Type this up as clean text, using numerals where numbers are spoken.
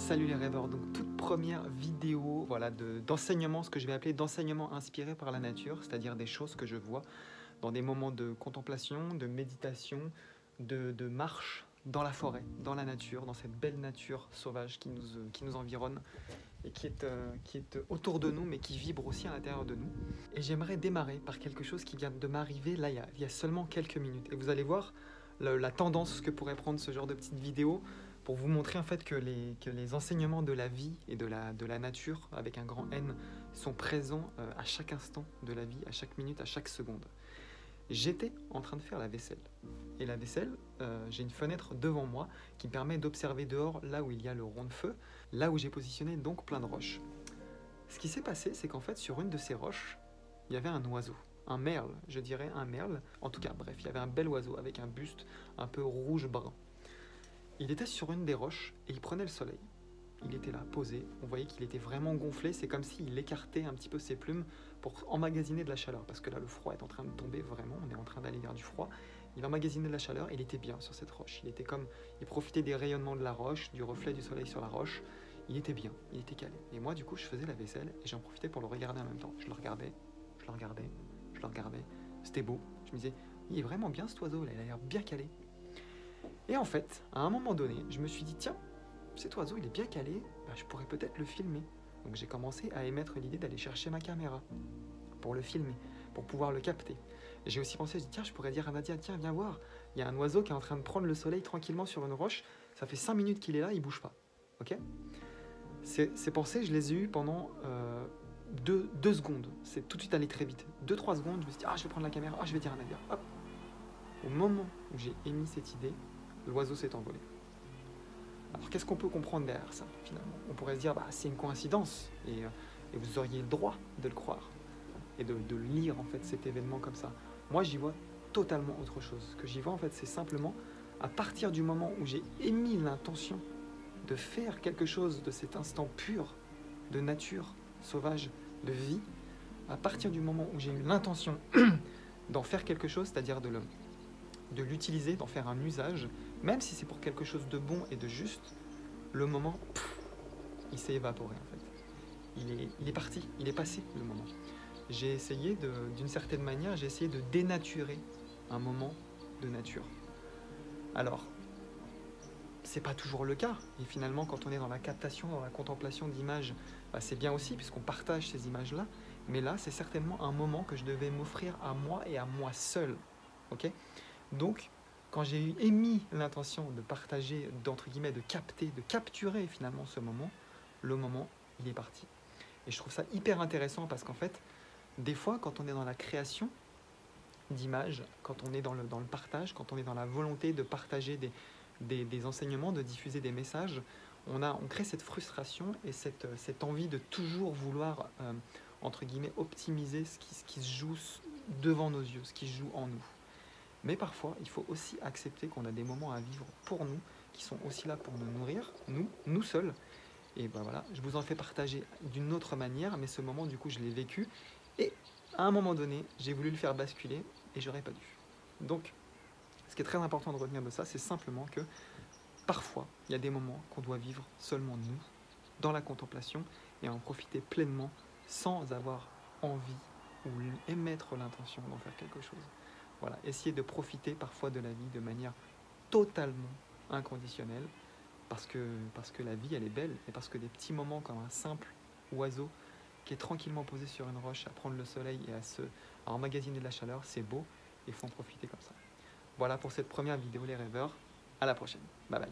Salut les rêveurs, donc toute première vidéo voilà, d'enseignement, ce que je vais appeler d'enseignement inspiré par la nature, c'est-à-dire des choses que je vois dans des moments de contemplation, de méditation, de marche dans la forêt, dans la nature, dans cette belle nature sauvage qui nous environne et qui est autour de nous mais qui vibre aussi à l'intérieur de nous. Et j'aimerais démarrer par quelque chose qui vient de m'arriver là il y a seulement quelques minutes. Et vous allez voir la tendance que pourrait prendre ce genre de petite vidéo pour vous montrer en fait que les enseignements de la vie et de la nature, avec un grand N, sont présents à chaque instant de la vie, à chaque minute, à chaque seconde. J'étais en train de faire la vaisselle. Et la vaisselle, j'ai une fenêtre devant moi qui me permet d'observer dehors là où il y a le rond de feu, là où j'ai positionné donc plein de roches. Ce qui s'est passé, c'est qu'en fait sur une de ces roches, il y avait un oiseau. Un merle, je dirais un merle. En tout cas, bref, il y avait un bel oiseau avec un buste un peu rouge-brun. Il était sur une des roches et il prenait le soleil. Il était là, posé. On voyait qu'il était vraiment gonflé. C'est comme s'il écartait un petit peu ses plumes pour emmagasiner de la chaleur. Parce que là, le froid est en train de tomber vraiment. On est en train d'aller vers du froid. Il emmagasinait de la chaleur et il était bien sur cette roche. Il profitait des rayonnements de la roche, du reflet du soleil sur la roche. Il était bien, il était calé. Et moi, du coup, je faisais la vaisselle et j'en profitais pour le regarder en même temps. Je le regardais, je le regardais, je le regardais. C'était beau. Je me disais, il est vraiment bien cet oiseau là, il a l'air bien calé. Et en fait, à un moment donné, je me suis dit, tiens, cet oiseau, il est bien calé, bah, je pourrais peut-être le filmer. Donc j'ai commencé à émettre l'idée d'aller chercher ma caméra pour le filmer, pour pouvoir le capter. Et j'ai aussi pensé, tiens, je pourrais dire à Nadia, tiens, viens voir, il y a un oiseau qui est en train de prendre le soleil tranquillement sur une roche, ça fait 5 minutes qu'il est là, il bouge pas. Ok ? Ces pensées, je les ai eues pendant 2 secondes. C'est tout de suite allé très vite. 2-3 secondes, je me suis dit, je vais prendre la caméra, je vais dire à Nadia. Hop. Au moment où j'ai émis cette idée, l'oiseau s'est envolé. Alors qu'est-ce qu'on peut comprendre derrière ça, finalement? On pourrait se dire, c'est une coïncidence, et vous auriez le droit de le croire, et de lire en fait cet événement comme ça. Moi, j'y vois totalement autre chose. Ce que j'y vois, en fait, c'est simplement, à partir du moment où j'ai émis l'intention de faire quelque chose de cet instant pur, de nature sauvage, de vie, à partir du moment où j'ai eu l'intention d'en faire quelque chose, c'est-à-dire de l'utiliser, d'en faire un usage, même si c'est pour quelque chose de bon et de juste, le moment, il s'est évaporé en fait. Il est parti, il est passé le moment. J'ai essayé, d'une certaine manière, j'ai essayé de dénaturer un moment de nature. Alors, c'est pas toujours le cas, et finalement quand on est dans la captation, dans la contemplation d'images, c'est bien aussi puisqu'on partage ces images-là, mais là c'est certainement un moment que je devais m'offrir à moi et à moi seul. Ok ? Donc, quand j'ai émis l'intention de partager, d'entre guillemets, de capter, de capturer finalement ce moment, le moment, il est parti. Et je trouve ça hyper intéressant parce qu'en fait, des fois, quand on est dans la création d'images, quand on est dans le partage, quand on est dans la volonté de partager des enseignements, de diffuser des messages, on crée cette frustration et cette envie de toujours vouloir, entre guillemets, optimiser ce qui se joue devant nos yeux, ce qui se joue en nous. Mais parfois, il faut aussi accepter qu'on a des moments à vivre pour nous, qui sont aussi là pour nous nourrir, nous seuls. Et voilà, je vous en fais partager d'une autre manière, mais ce moment, du coup, je l'ai vécu. Et à un moment donné, j'ai voulu le faire basculer et j'aurais pas dû. Donc, ce qui est très important de retenir de ça, c'est simplement que parfois, il y a des moments qu'on doit vivre seulement nous, dans la contemplation, et en profiter pleinement, sans avoir envie ou émettre l'intention d'en faire quelque chose. Voilà, essayer de profiter parfois de la vie de manière totalement inconditionnelle, parce que la vie, elle est belle, et parce que des petits moments comme un simple oiseau qui est tranquillement posé sur une roche à prendre le soleil et à emmagasiner de la chaleur, c'est beau, et il faut en profiter comme ça. Voilà pour cette première vidéo les rêveurs, à la prochaine, bye bye.